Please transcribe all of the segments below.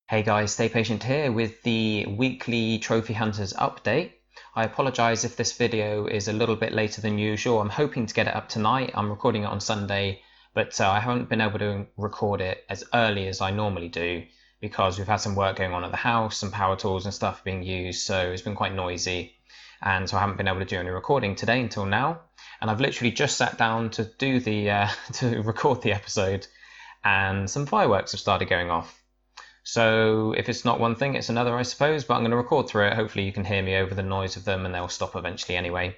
Hey guys, Stay Patient here with the weekly Trophy Hunters update. I apologise if this video is a little bit later than usual. I'm hoping to get it up tonight. I'm recording it on Sunday, but I haven't been able to record it as early as I normally do because we've had some work going on at the house, some power tools and stuff being used, so it's been quite noisy. And so I haven't been able to do any recording today until now. And I've literally just sat down to do to record the episode, and some fireworks have started going off. So if it's not one thing, it's another, I suppose, but I'm going to record through it. Hopefully you can hear me over the noise of them and they'll stop eventually anyway.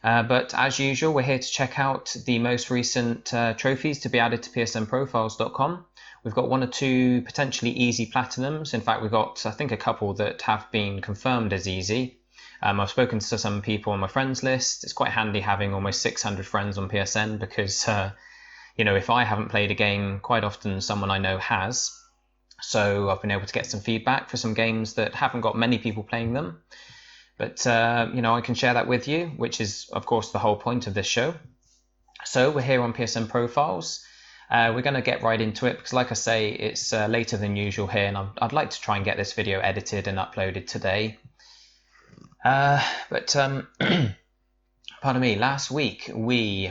But as usual, we're here to check out the most recent trophies to be added to psnprofiles.com. We've got one or two potentially easy platinums. In fact, we've got, I think, a couple that have been confirmed as easy. I've spoken to some people on my friends list. It's quite handy having almost 600 friends on PSN because, if I haven't played a game, quite often someone I know has. So I've been able to get some feedback for some games that haven't got many people playing them. But, I can share that with you, which is, of course, the whole point of this show. So we're here on PSN Profiles. We're going to get right into it because, like I say, it's later than usual here, and I'd like to try and get this video edited and uploaded today. Pardon me, last week we...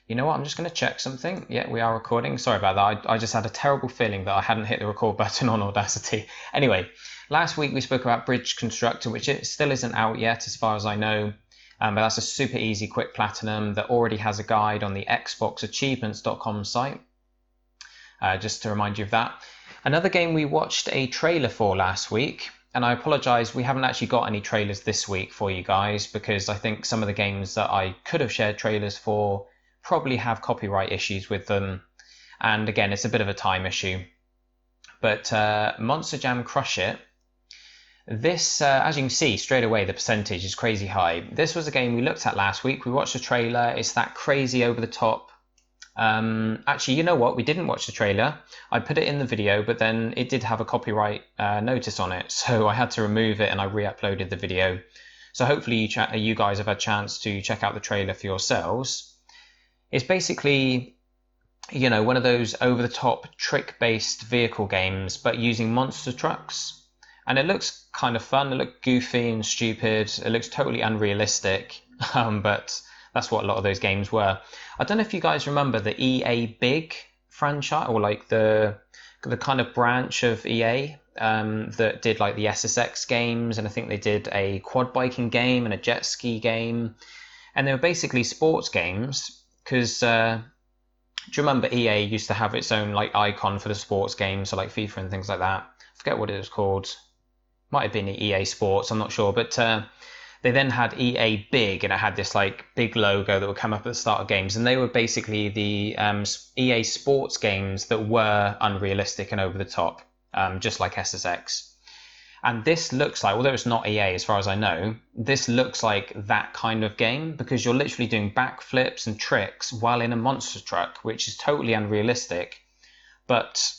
You know what, I'm just going to check something. Yeah, we are recording. Sorry about that. I just had a terrible feeling that I hadn't hit the record button on Audacity. Anyway, last week we spoke about Bridge Constructor, which it still isn't out yet as far as I know. But that's a super easy, quick platinum that already has a guide on the xboxachievements.com site. Just to remind you of that. Another game we watched a trailer for last week, and I apologise, we haven't actually got any trailers this week for you guys because I think some of the games that I could have shared trailers for probably have copyright issues with them, and again it's a bit of a time issue. But MonsterJam Crush It, this as you can see straight away the percentage is crazy high. This was a game we looked at last week. We watched the trailer. It's that crazy over the top. Actually, you know what, we didn't watch the trailer. I put it in the video, but then it did have a copyright notice on it, so I had to remove it and I re-uploaded the video. So hopefully you guys have had a chance to check out the trailer for yourselves. It's basically, one of those over-the-top trick-based vehicle games, but using monster trucks. And it looks kind of fun. It looks goofy and stupid. It looks totally unrealistic, but that's what a lot of those games were. I don't know if you guys remember the EA Big franchise, or like the kind of branch of EA that did like the SSX games, and I think they did a quad biking game and a jet ski game, and they were basically sports games. Because do you remember EA used to have its own like icon for the sports games, so like FIFA and things like that? I forget what it was called. Might have been EA Sports, I'm not sure. But they then had EA Big, and it had this like big logo that would come up at the start of games, and they were basically the EA Sports games that were unrealistic and over the top, just like SSX. And this looks like, although it's not EA as far as I know, this looks like that kind of game because you're literally doing backflips and tricks while in a monster truck, which is totally unrealistic. But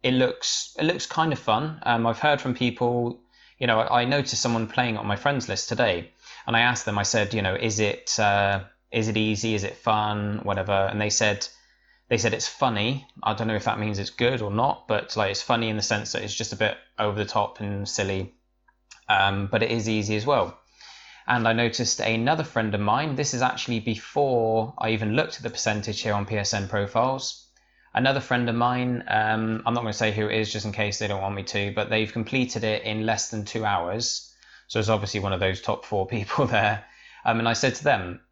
it looks kind of fun. I've heard from people, I noticed someone playing it on my friends list today, and I asked them, I said, is it easy? Is it fun? Whatever. And they said it's funny. I don't know if that means it's good or not, but like it's funny in the sense that it's just a bit over the top and silly, but it is easy as well. And I noticed another friend of mine, this is actually before I even looked at the percentage here on PSN Profiles. Another friend of mine, I'm not going to say who it is just in case they don't want me to, but they've completed it in less than 2 hours. So it's obviously one of those top 4 people there. And I said to them,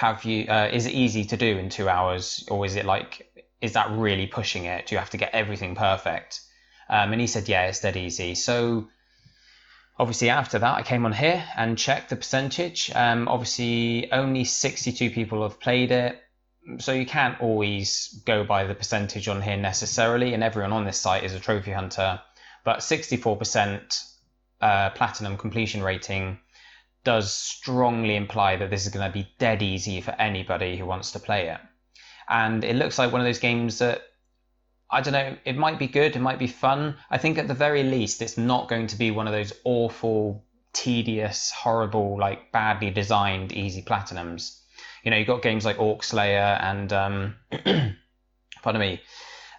is it easy to do in 2 hours, or is that really pushing it? Do you have to get everything perfect? And he said, yeah, it's dead easy. So obviously after that, I came on here and checked the percentage. Obviously only 62 people have played it, so you can't always go by the percentage on here necessarily, and everyone on this site is a trophy hunter, but 64% platinum completion rating does strongly imply that this is going to be dead easy for anybody who wants to play it. And it looks like one of those games that, I don't know, it might be good, it might be fun. I think at the very least it's not going to be one of those awful, tedious, horrible, like badly designed easy platinums. You've got games like Orc Slayer and pardon me,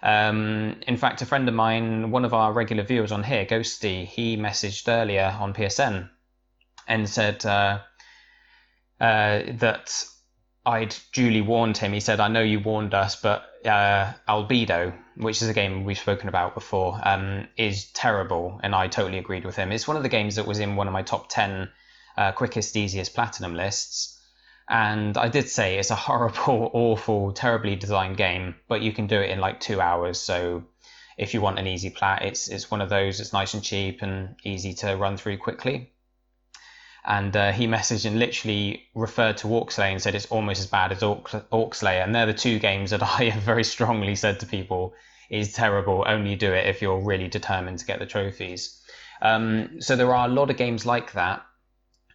In fact, a friend of mine, one of our regular viewers on here, Ghosty, he messaged earlier on PSN and said that I'd duly warned him. He said, I know you warned us, but Albedo, which is a game we've spoken about before, is terrible, and I totally agreed with him. It's one of the games that was in one of my top 10 quickest, easiest platinum lists. And I did say it's a horrible, awful, terribly designed game, but you can do it in like 2 hours. So if you want an easy plat, it's one of those. It's nice and cheap and easy to run through quickly. And he messaged and literally referred to Orcslayer and said it's almost as bad as Orcslayer. And they're the two games that I have very strongly said to people is terrible. Only do it if you're really determined to get the trophies. So there are a lot of games like that.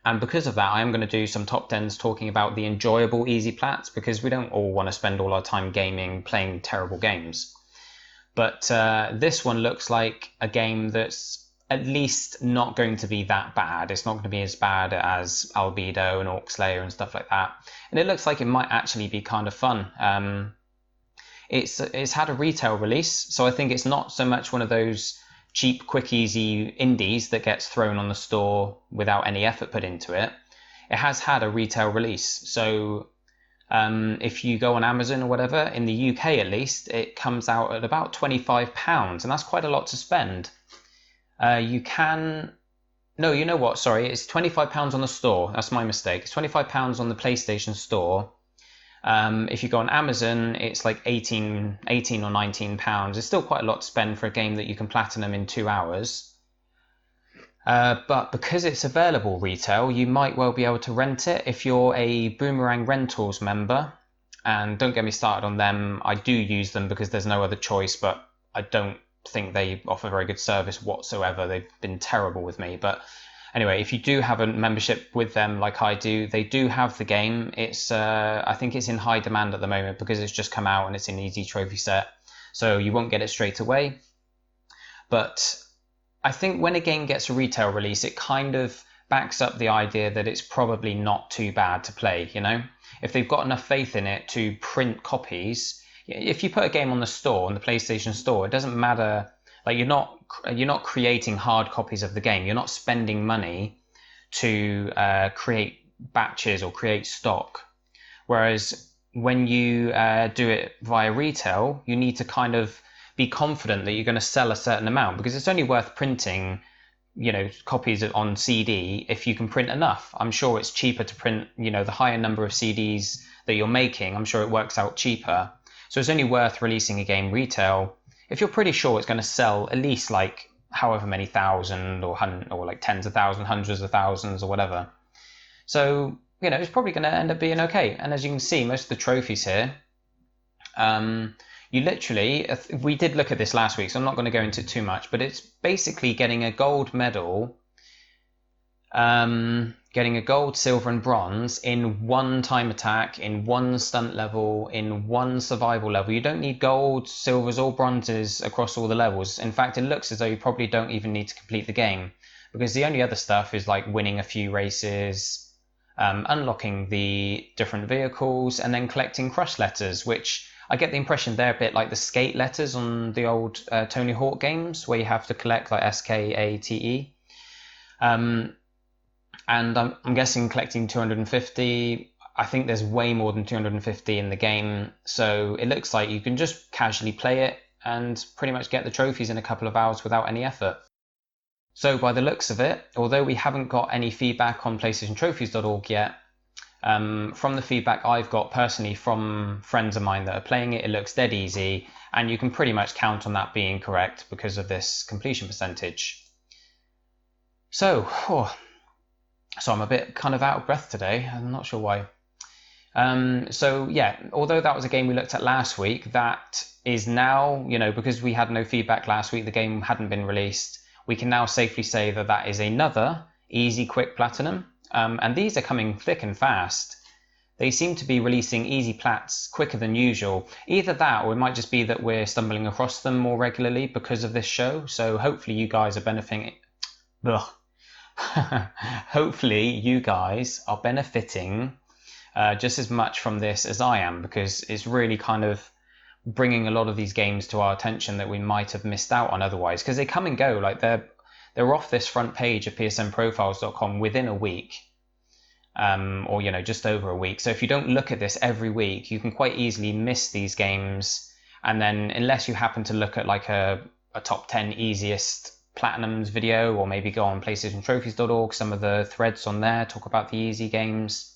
And because of that, I am going to do some top 10s talking about the enjoyable easy plats, because we don't all want to spend all our time gaming, playing terrible games. But this one looks like a game that's at least not going to be that bad. It's not going to be as bad as Albedo and Orcslayer and stuff like that. And it looks like it might actually be kind of fun. It's had a retail release, so I think it's not so much one of those cheap, quick, easy indies that gets thrown on the store without any effort put into it. It has had a retail release. So if you go on Amazon or whatever, in the UK at least, it comes out at about £25, and that's quite a lot to spend. You can... No, you know what? Sorry, it's £25 on the store. That's my mistake. It's £25 on the PlayStation Store. If you go on Amazon, it's like 18 or £19. It's still quite a lot to spend for a game that you can platinum in 2 hours. But because it's available retail, you might well be able to rent it if you're a Boomerang Rentals member. And don't get me started on them. I do use them because there's no other choice, but I don't think they offer very good service whatsoever. They've been terrible with me. But anyway, if you do have a membership with them like I do, they do have the game. It's I think it's in high demand at the moment because it's just come out and it's an easy trophy set. So you won't get it straight away. But I think when a game gets a retail release, it kind of backs up the idea that it's probably not too bad to play, you know? If they've got enough faith in it to print copies, if you put a game on the store, on the PlayStation Store, it doesn't matter. Like you're not creating hard copies of the game. You're not spending money to create batches or create stock. Whereas when you do it via retail, you need to kind of be confident that you're going to sell a certain amount, because it's only worth printing, you know, copies on CD if you can print enough. I'm sure it's cheaper to print, you know, the higher number of CDs that you're making. I'm sure it works out cheaper. So it's only worth releasing a game retail if you're pretty sure it's going to sell at least like however many thousand or like tens of thousands, hundreds of thousands or whatever. So, you know, it's probably going to end up being okay. And as you can see, most of the trophies here, you literally, we did look at this last week, so I'm not going to go into it too much, but it's basically getting a gold medal, getting a gold, silver and bronze in one time attack, in one stunt level, in one survival level. You don't need gold, silvers or bronzes across all the levels. In fact, it looks as though you probably don't even need to complete the game, because the only other stuff is like winning a few races, unlocking the different vehicles, and then collecting crush letters, which I get the impression they're a bit like the skate letters on the old Tony Hawk games, where you have to collect like SKATE. And I'm guessing collecting 250, I think there's way more than 250 in the game, so it looks like you can just casually play it and pretty much get the trophies in a couple of hours without any effort. So by the looks of it, although we haven't got any feedback on PlayStationTrophies.org yet, from the feedback I've got personally from friends of mine that are playing it, it looks dead easy, and you can pretty much count on that being correct because of this completion percentage. So I'm a bit kind of out of breath today. I'm not sure why. So yeah, although that was a game we looked at last week, that is now, you know, because we had no feedback last week, the game hadn't been released, we can now safely say that that is another easy, quick platinum. And these are coming thick and fast. They seem to be releasing easy plats quicker than usual. Either that, or it might just be that we're stumbling across them more regularly because of this show. So hopefully you guys are benefiting. Hopefully you guys are benefiting just as much from this as I am, because it's really kind of bringing a lot of these games to our attention that we might have missed out on otherwise, because they come and go. Like they're off this front page of psnprofiles.com within a week, or just over a week. So if you don't look at this every week, you can quite easily miss these games. And then unless you happen to look at like a top 10 easiest platinums video, or maybe go on PlayStationTrophies.org, some of the threads on there talk about the easy games.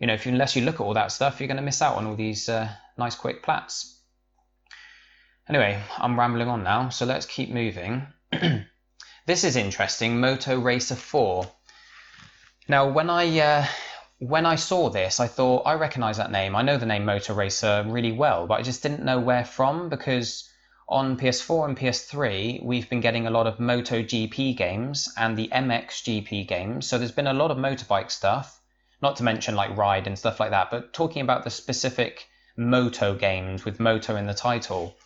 Unless you look at all that stuff, you're going to miss out on all these nice quick plats. Anyway, I'm rambling on now, so let's keep moving. This is interesting, Moto Racer 4. Now, when I saw this, I thought, I recognise that name. I know the name Moto Racer really well, but I just didn't know where from, because on PS4 and PS3, we've been getting a lot of MotoGP games and the MXGP games. So there's been a lot of motorbike stuff, not to mention like Ride and stuff like that, but talking about the specific Moto games with Moto in the title.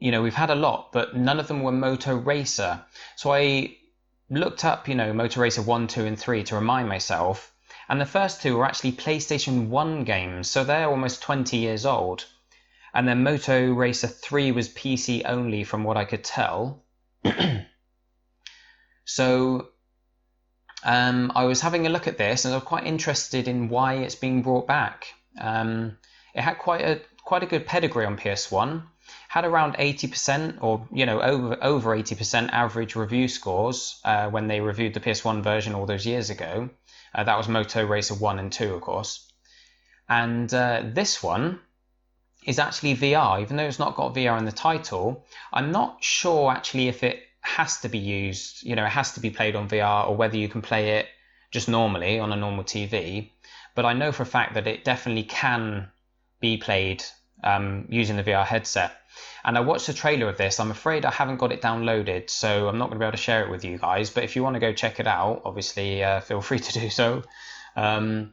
We've had a lot, but none of them were Moto Racer. So I looked up, Moto Racer 1, 2, and 3 to remind myself, and the first two were actually PlayStation 1 games, so they're almost 20 years old. And then Moto Racer 3 was PC only, from what I could tell. So I was having a look at this, and I was quite interested in why it's being brought back. It had quite a good pedigree on PS1. Had around 80% or over 80% average review scores when they reviewed the PS1 version all those years ago. That was Moto Racer 1 and 2, of course. And this one is actually VR, even though it's not got VR in the title. I'm not sure actually if it has to be used, it has to be played on VR, or whether you can play it just normally on a normal TV. But I know for a fact that it definitely can be played using the VR headset. And I watched the trailer of this. I'm afraid I haven't got it downloaded, so I'm not going to be able to share it with you guys. But if you want to go check it out, obviously feel free to do so. But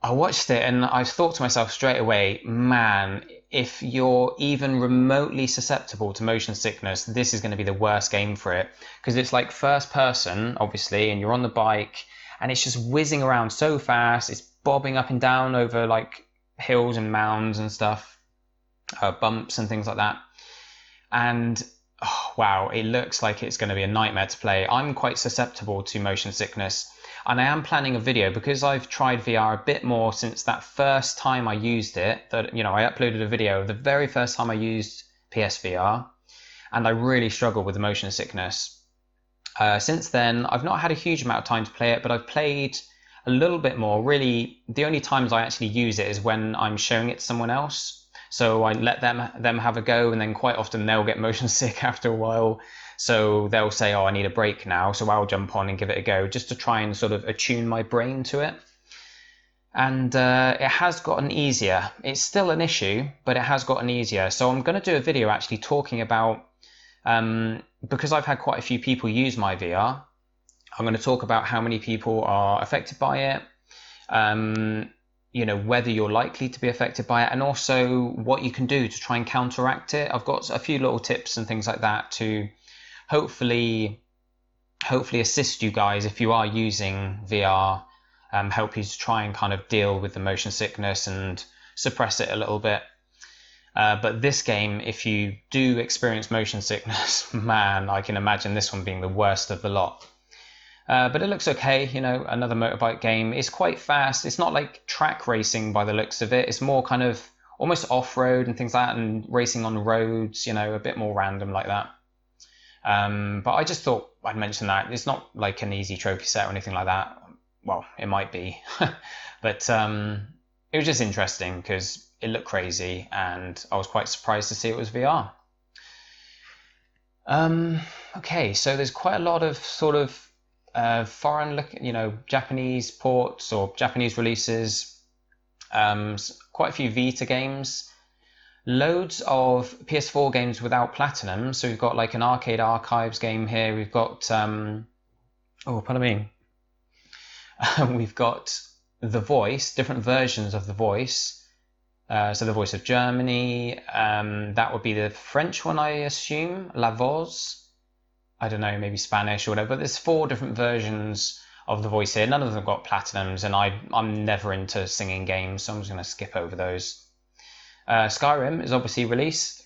I watched it and I thought to myself straight away, man, if you're even remotely susceptible to motion sickness, this is going to be the worst game for it. Because it's like first person, obviously, and you're on the bike and it's just whizzing around so fast. It's bobbing up and down over like hills and mounds and stuff. Bumps and things like that, and wow, it looks like it's going to be a nightmare to play. I'm quite susceptible to motion sickness, and I am planning a video, because I've tried VR a bit more since that first time I used it, that I uploaded a video of the very first time I used PSVR, and I really struggled with the motion sickness. Since then, I've not had a huge amount of time to play it, but I've played a little bit more. Really, the only times I actually use it is when I'm showing it to someone else. So I let them have a go, and then quite often they'll get motion sick after a while. So they'll say, oh, I need a break now. So I'll jump on and give it a go, just to try and sort of attune my brain to it. And it has gotten easier. It's still an issue, but it has gotten easier. So I'm going to do a video actually talking about, because I've had quite a few people use my VR, I'm going to talk about how many people are affected by it. Whether you're likely to be affected by it, and also what you can do to try and counteract it. I've got a few little tips and things like that to hopefully assist you guys if you are using VR, help you to try and kind of deal with the motion sickness and suppress it a little bit. But this game, if you do experience motion sickness, man, I can imagine this one being the worst of the lot. But it looks okay, another motorbike game. It's quite fast. It's not like track racing by the looks of it. It's more kind of almost off-road and things like that, and racing on roads, a bit more random like that. But I just thought I'd mention that. It's not like an easy trophy set or anything like that. Well, it might be. But it was just interesting because it looked crazy, and I was quite surprised to see it was VR. Okay, so there's quite a lot of sort of foreign Japanese ports or Japanese releases, quite a few Vita games, loads of PS4 games without platinum. So we've got like an Arcade Archives game here. We've got we've got The Voice, different versions of The Voice. So The Voice of Germany, that would be the French one, I assume, La Voz. I don't know, maybe Spanish or whatever, but there's 4 different versions of the voice here. None of them got platinums, and I'm never into singing games, so I'm just going to skip over those. Skyrim is obviously released.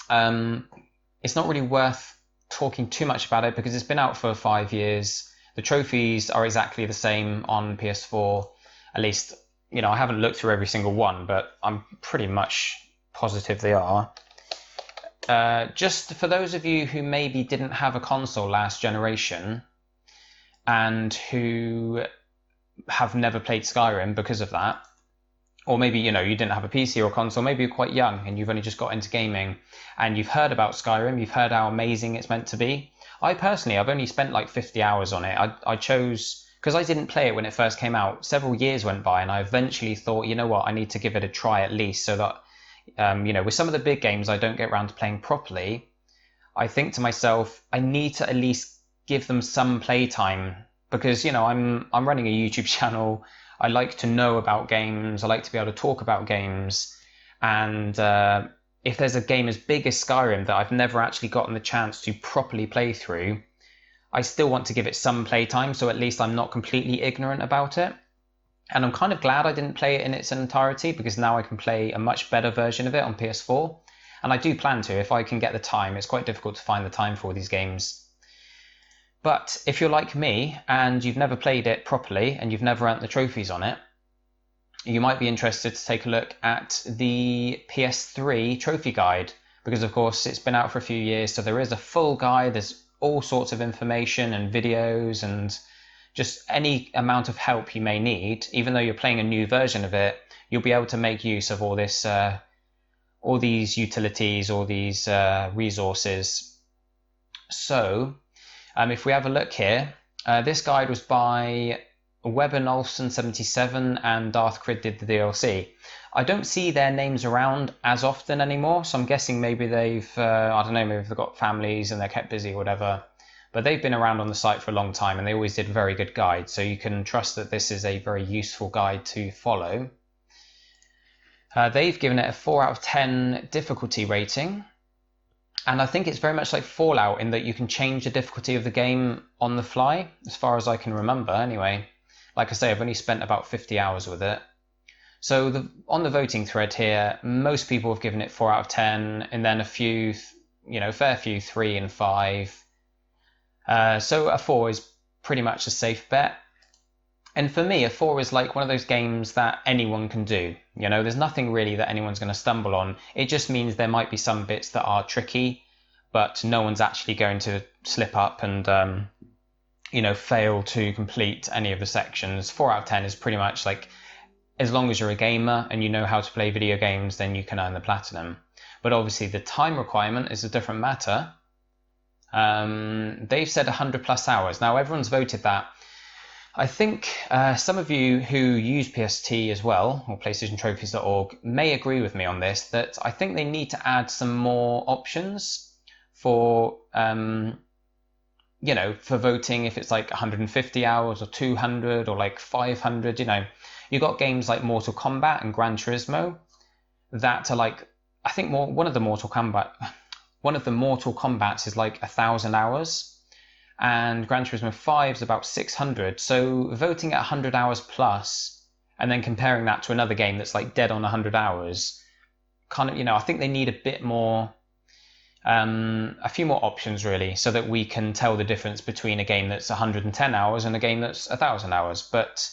It's not really worth talking too much about it because it's been out for 5 years. The trophies are exactly the same on PS4. At least, I haven't looked through every single one, but I'm pretty much positive they are. Just for those of you who maybe didn't have a console last generation and who have never played Skyrim because of that, or maybe you didn't have a PC or a console, maybe you're quite young and you've only just got into gaming and you've heard about Skyrim, you've heard how amazing it's meant to be. I've only spent like 50 hours on it. I chose, because I didn't play it when it first came out, several years went by and I eventually thought, you know what, I need to give it a try at least, so that with some of the big games I don't get around to playing properly, I think to myself, I need to at least give them some playtime because, I'm running a YouTube channel. I like to know about games. I like to be able to talk about games. And if there's a game as big as Skyrim that I've never actually gotten the chance to properly play through, I still want to give it some playtime, so at least I'm not completely ignorant about it. And I'm kind of glad I didn't play it in its entirety because now I can play a much better version of it on PS4. And I do plan to if I can get the time. It's quite difficult to find the time for all these games. But if you're like me and you've never played it properly and you've never earned the trophies on it, you might be interested to take a look at the PS3 trophy guide because, of course, it's been out for a few years. So there is a full guide. There's all sorts of information and videos and just any amount of help you may need. Even though you're playing a new version of it, you'll be able to make use of all this, all these utilities, all these resources. So if we have a look here, this guide was by Weber Olsen 77 and Darth Crid did the DLC. I don't see their names around as often anymore, so I'm guessing maybe they've, I don't know, maybe they've got families and they're kept busy or whatever. But they've been around on the site for a long time and they always did very good guides, so you can trust that this is a very useful guide to follow. They've given it a 4 out of 10 difficulty rating, and I think it's very much like Fallout in that you can change the difficulty of the game on the fly, as far as I can remember anyway. Like I say, I've only spent about 50 hours with it. So on the voting thread here, most people have given it 4 out of 10, and then a few, fair few 3 and 5. So a 4 is pretty much a safe bet. And for me, a 4 is like one of those games that anyone can do. There's nothing really that anyone's going to stumble on. It just means there might be some bits that are tricky, but no one's actually going to slip up and, fail to complete any of the sections. 4 out of 10 is pretty much like, as long as you're a gamer and you know how to play video games, then you can earn the platinum. But obviously the time requirement is a different matter. They've said 100 plus hours. Now everyone's voted that. I think some of you who use PST as well, or PlayStationTrophies.org, may agree with me on this, that I think they need to add some more options for, for voting, if it's like 150 hours or 200 or like 500, You've got games like Mortal Kombat and Gran Turismo that are like, I think one of the Mortal Kombats is like 1,000 hours. And Gran Turismo 5 is about 600. So voting at 100 hours plus, and then comparing that to another game that's like dead on 100 hours, I think they need a bit more, a few more options really, so that we can tell the difference between a game that's 110 hours and a game that's 1,000 hours. But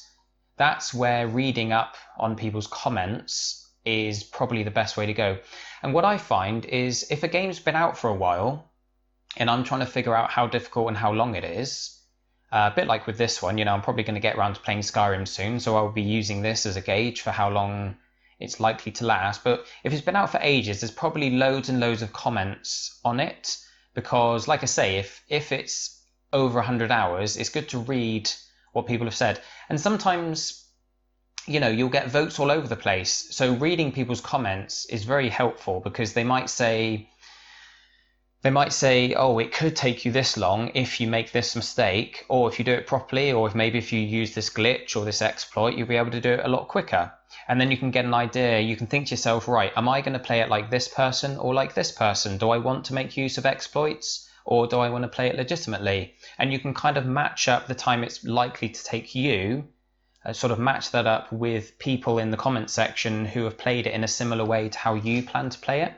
that's where reading up on people's comments is probably the best way to go. And what I find is if a game's been out for a while, and I'm trying to figure out how difficult and how long it is, a bit like with this one, I'm probably going to get around to playing Skyrim soon, so I'll be using this as a gauge for how long it's likely to last. But if it's been out for ages, there's probably loads and loads of comments on it, because like I say, if it's over 100 hours, it's good to read what people have said. And sometimes, you'll get votes all over the place. So reading people's comments is very helpful because they might say, oh, it could take you this long if you make this mistake, or if you do it properly, or if you use this glitch or this exploit, you'll be able to do it a lot quicker. And then you can get an idea. You can think to yourself, right, am I going to play it like this person or like this person? Do I want to make use of exploits or do I want to play it legitimately? And you can kind of match up the time it's likely to take you, sort of match that up with people in the comment section who have played it in a similar way to how you plan to play it.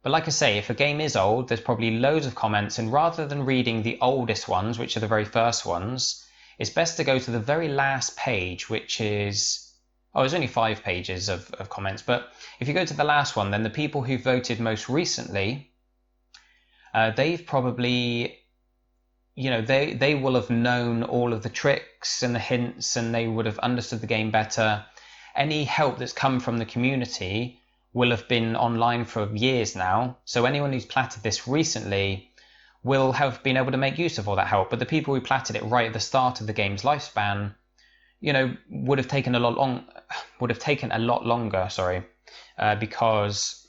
But like I say, if a game is old, there's probably loads of comments, and rather than reading the oldest ones, which are the very first ones, it's best to go to the very last page, which is, oh, there's only 5 pages of comments, but if you go to the last one, then the people who voted most recently, they've probably, you know, they will have known all of the tricks and the hints, and they would have understood the game better. Any help that's come from the community will have been online for years now, so anyone who's platted this recently will have been able to make use of all that help. But the people who platted it right at the start of the game's lifespan, you know, would have taken a lot longer, because,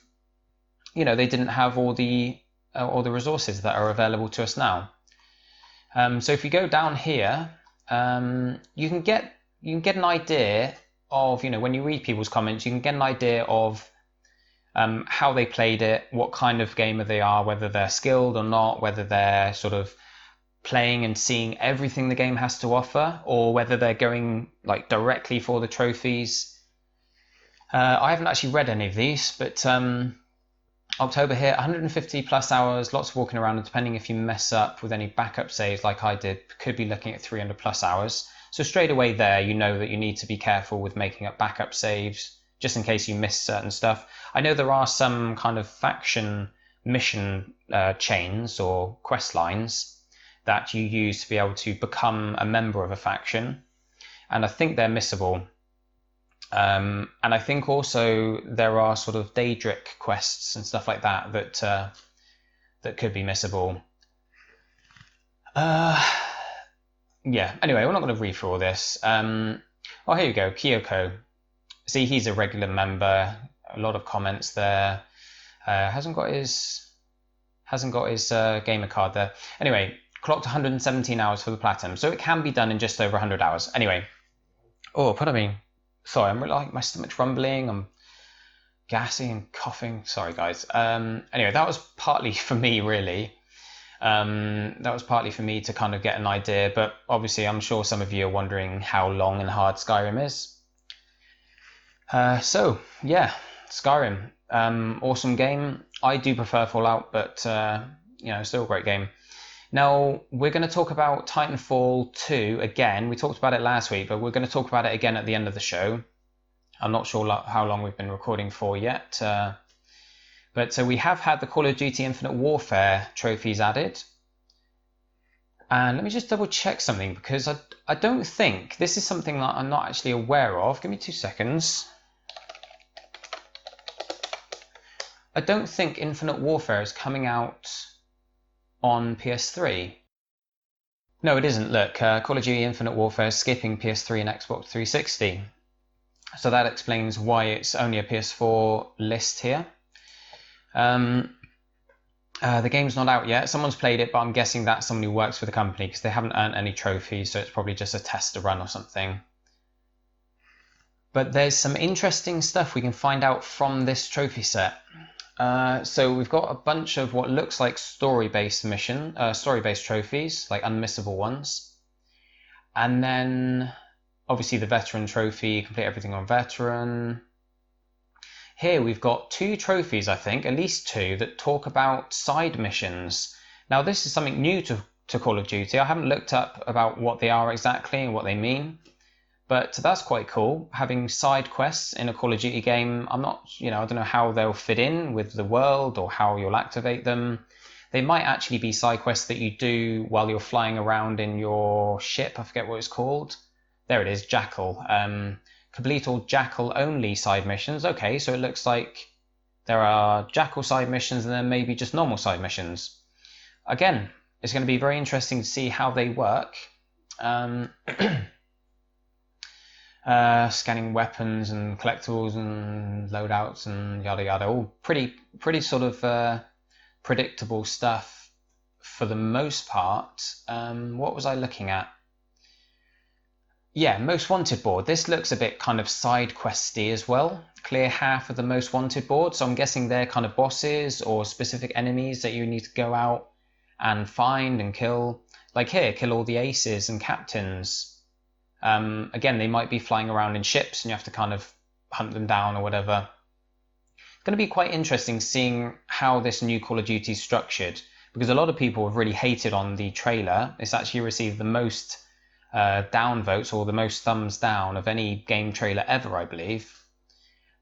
you know, they didn't have all the resources that are available to us now. So if you go down here, you can get an idea of, you know, when you read people's comments, you can get an idea of how they played it, what kind of gamer they are, whether they're skilled or not, whether they're sort of playing and seeing everything the game has to offer, or whether they're going like directly for the trophies. I haven't actually read any of these, but October here, 150 plus hours, lots of walking around, and depending if you mess up with any backup saves like I did, could be looking at 300 plus hours. So straight away there, you know that you need to be careful with making up backup saves, just in case you miss certain stuff. I know there are some kind of faction mission chains or quest lines that you use to be able to become a member of a faction, and I think they're missable. And I think also there are sort of Daedric quests and stuff like that that could be missable. Yeah, anyway, we're not going to read through all this. Oh, here you go, Kyoko. See, he's a regular member. A lot of comments there. Hasn't got his gamer card there. Anyway, clocked 117 hours for the platinum, so it can be done in just over 100 hours. Anyway, oh, pardon me. Sorry, I'm really, like, my stomach's rumbling. I'm gassy and coughing. Sorry, guys. Anyway, that was partly for me, really. That was partly for me to kind of get an idea, but obviously, I'm sure some of you are wondering how long and hard Skyrim is. So yeah, Skyrim, awesome game. I do prefer Fallout, but you know, still a great game. Now we're going to talk about Titanfall 2 again. We talked about it last week, but we're going to talk about it again at the end of the show. I'm not sure how long we've been recording for yet, but so we have had the Call of Duty Infinite Warfare trophies added. And let me just double check something, because I don't think this is something that I'm not actually aware of. Give me 2 seconds. I don't think Infinite Warfare is coming out on PS3. No, it isn't. Look, Call of Duty Infinite Warfare is skipping PS3 and Xbox 360. So that explains why it's only a PS4 list here. The game's not out yet. Someone's played it, but I'm guessing that's someone who works for the company, because they haven't earned any trophies, so it's probably just a tester run or something. But there's some interesting stuff we can find out from this trophy set. So we've got a bunch of what looks like story-based trophies, like unmissable ones. And then obviously the veteran trophy, complete everything on veteran. Here we've got 2 trophies, I think, at least 2, that talk about side missions. Now this is something new to Call of Duty. I haven't looked up about what they are exactly and what they mean. But that's quite cool, having side quests in a Call of Duty game. I'm not, I don't know how they'll fit in with the world or how you'll activate them. They might actually be side quests that you do while you're flying around in your ship. I forget what it's called. There it is, Jackal. Complete all Jackal only side missions. Okay, so it looks like there are Jackal side missions and then maybe just normal side missions. Again, it's going to be very interesting to see how they work. Scanning weapons and collectibles and loadouts and yada yada, all pretty sort of predictable stuff for the most part. What was I looking at? Yeah, most wanted board. This looks a bit kind of side questy as well. Clear half of the most wanted board, so I'm guessing they're kind of bosses or specific enemies that you need to go out and find and kill. Like here, kill all the aces and captains. Again, they might be flying around in ships and you have to kind of hunt them down or whatever. It's going to be quite interesting seeing how this new Call of Duty is structured, because a lot of people have really hated on the trailer. It's actually received the most downvotes, or the most thumbs down of any game trailer ever, I believe.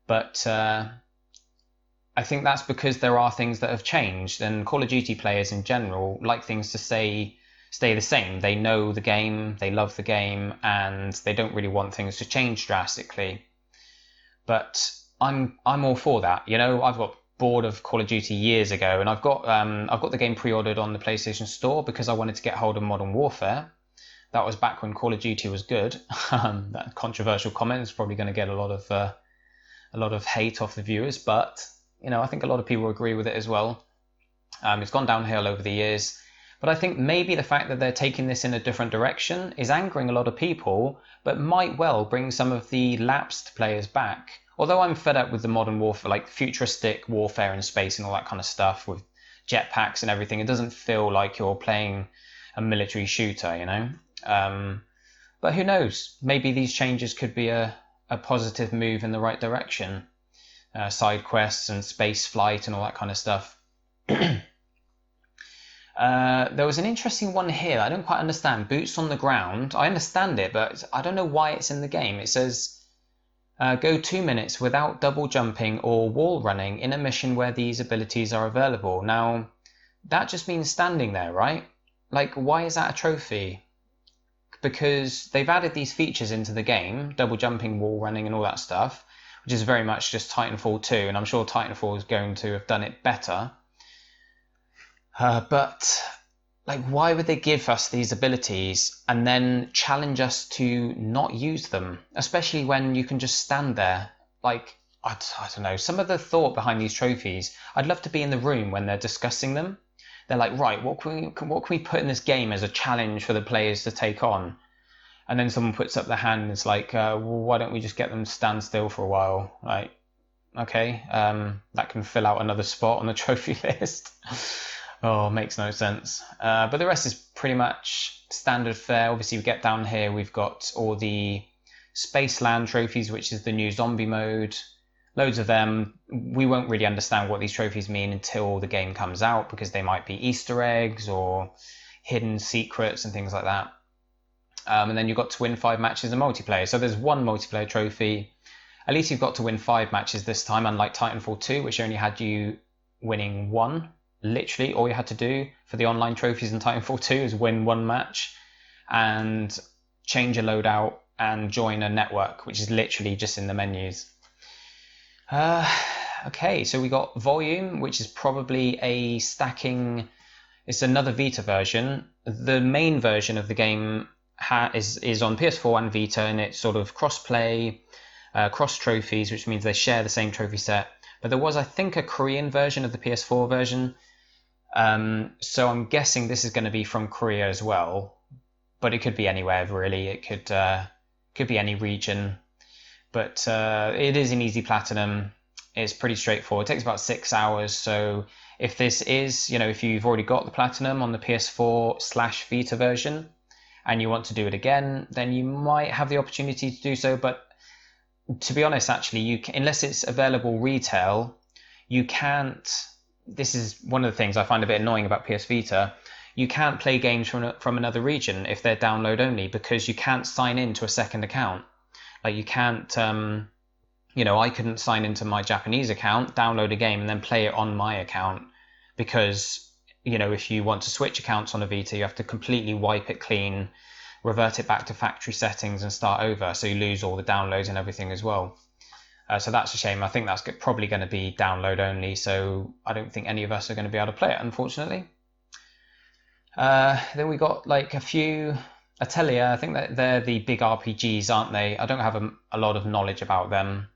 But I think that's because there are things that have changed, and Call of Duty players in general like things to stay the same. They know the game, they love the game, and they don't really want things to change drastically. But I'm all for that. You know, I've got bored of Call of Duty years ago, and I've got the game pre-ordered on the PlayStation Store because I wanted to get hold of Modern Warfare. That was back when Call of Duty was good. That controversial comment is probably going to get a lot of hate off the viewers, but you know, I think a lot of people agree with it as well. It's gone downhill over the years, but I think maybe the fact that they're taking this in a different direction is angering a lot of people, but might well bring some of the lapsed players back. Although I'm fed up with the modern warfare, like futuristic warfare in space and all that kind of stuff with jetpacks and everything. It doesn't feel like you're playing a military shooter, you know? But who knows? Maybe these changes could be a positive move in the right direction. Side quests and space flight and all that kind of stuff. There was an interesting one here that I don't quite understand. Boots on the ground. I understand it, but I don't know why it's in the game. It says, go 2 minutes without double jumping or wall running in a mission where these abilities are available. Now, that just means standing there, right? Like, why is that a trophy? Because they've added these features into the game, double jumping, wall running and all that stuff, which is very much just Titanfall 2, and I'm sure Titanfall is going to have done it better. But like, why would they give us these abilities and then challenge us to not use them, especially when you can just stand there? Like, I don't know, some of the thought behind these trophies, I'd love to be in the room when they're discussing them. They're like, right, what can we put in this game as a challenge for the players to take on? And then someone puts up their hand and it's like, well, why don't we just get them to stand still for a while? Like, okay, that can fill out another spot on the trophy list. Oh, makes no sense. But the rest is pretty much standard fare. Obviously, we get down here, we've got all the Space Land trophies, which is the new zombie mode. Loads of them. We won't really understand what these trophies mean until the game comes out, because they might be Easter eggs or hidden secrets and things like that. And then you've got to win 5 matches in multiplayer. So there's one multiplayer trophy. At least you've got to win 5 matches this time, unlike Titanfall 2, which only had you winning 1. Literally, all you had to do for the online trophies in Titanfall 2 is win 1 match and change a loadout and join a network, which is literally just in the menus. Okay, so we got Volume, which is probably a stacking. It's another Vita version. The main version of the game is on PS4 and Vita, and it's sort of cross-play, cross-trophies, which means they share the same trophy set. But there was, I think, a Korean version of the PS4 version. So I'm guessing this is going to be from Korea as well, but it could be anywhere really. It could be any region, but it is an easy platinum. It's pretty straightforward. It takes about 6 hours. So if this is, you know, if you've already got the platinum on the PS4/Vita version and you want to do it again, then you might have the opportunity to do so. But to be honest, actually, unless it's available retail, you can't. This is one of the things I find a bit annoying about PS Vita. You can't play games from another region if they're download only, because you can't sign into a second account. Like, you can't, you know, I couldn't sign into my Japanese account, download a game, and then play it on my account, because, you know, if you want to switch accounts on a Vita, you have to completely wipe it clean, revert it back to factory settings and start over, so you lose all the downloads and everything as well. So that's a shame. I think that's probably going to be download only, so I don't think any of us are going to be able to play it, unfortunately. Then we got like a few Atelier. I think that they're the big RPGs, aren't they? I don't have a lot of knowledge about them,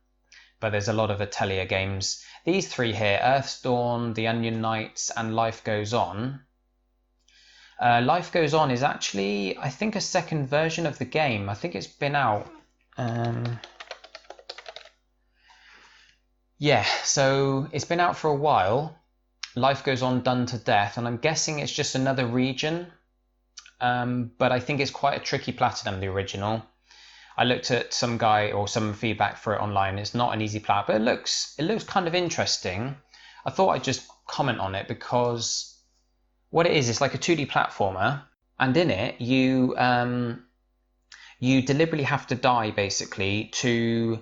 but there's a lot of Atelier games. These 3 here, Earthdawn, The Onion Knights, and Life Goes On. Life Goes On is actually, I think, a second version of the game. I think it's been out. Yeah, so it's been out for a while. Life Goes On Done to Death, and I'm guessing it's just another region, but I think it's quite a tricky platinum, the original. I looked at some guy or some feedback for it online. It's not an easy plat, but it looks kind of interesting. I thought I'd just comment on it because what it is, it's like a 2D platformer, and in it you you deliberately have to die basically to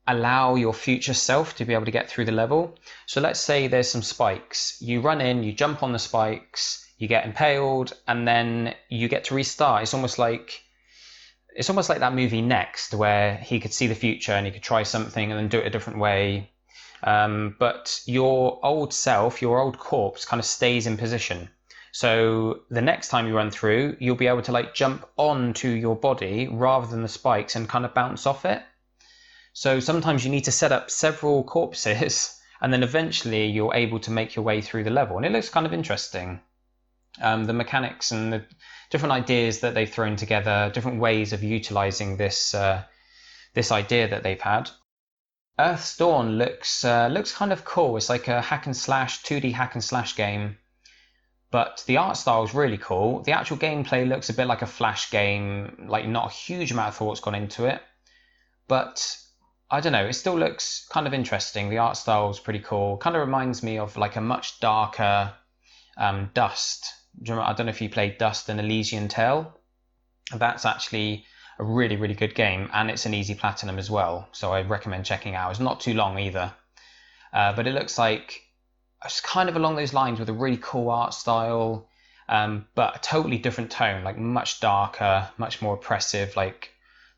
allow your future self to be able to get through the level. So let's say there's some spikes. You run in, you jump on the spikes, you get impaled, and then you get to restart. It's almost like that movie Next, where he could see the future and he could try something and then do it a different way. But your old self, your old corpse, kind of stays in position. So the next time you run through, you'll be able to like jump onto your body rather than the spikes and kind of bounce off it. So sometimes you need to set up several corpses and then eventually you're able to make your way through the level. And it looks kind of interesting. The mechanics and the different ideas that they've thrown together, different ways of utilizing this this idea that they've had. Earth's Dawn looks kind of cool. It's like a hack and slash, 2D hack and slash game. But the art style is really cool. The actual gameplay looks a bit like a Flash game, like not a huge amount of thought's gone into it. But I don't know, it still looks kind of interesting. The art style is pretty cool. Kind of reminds me of like a much darker Dust. I don't know if you played Dust and Elysian Tale. That's actually a really, really good game, and it's an easy platinum as well. So I recommend checking out. It's not too long either. But it looks like it's kind of along those lines with a really cool art style, but a totally different tone, like much darker, much more oppressive, like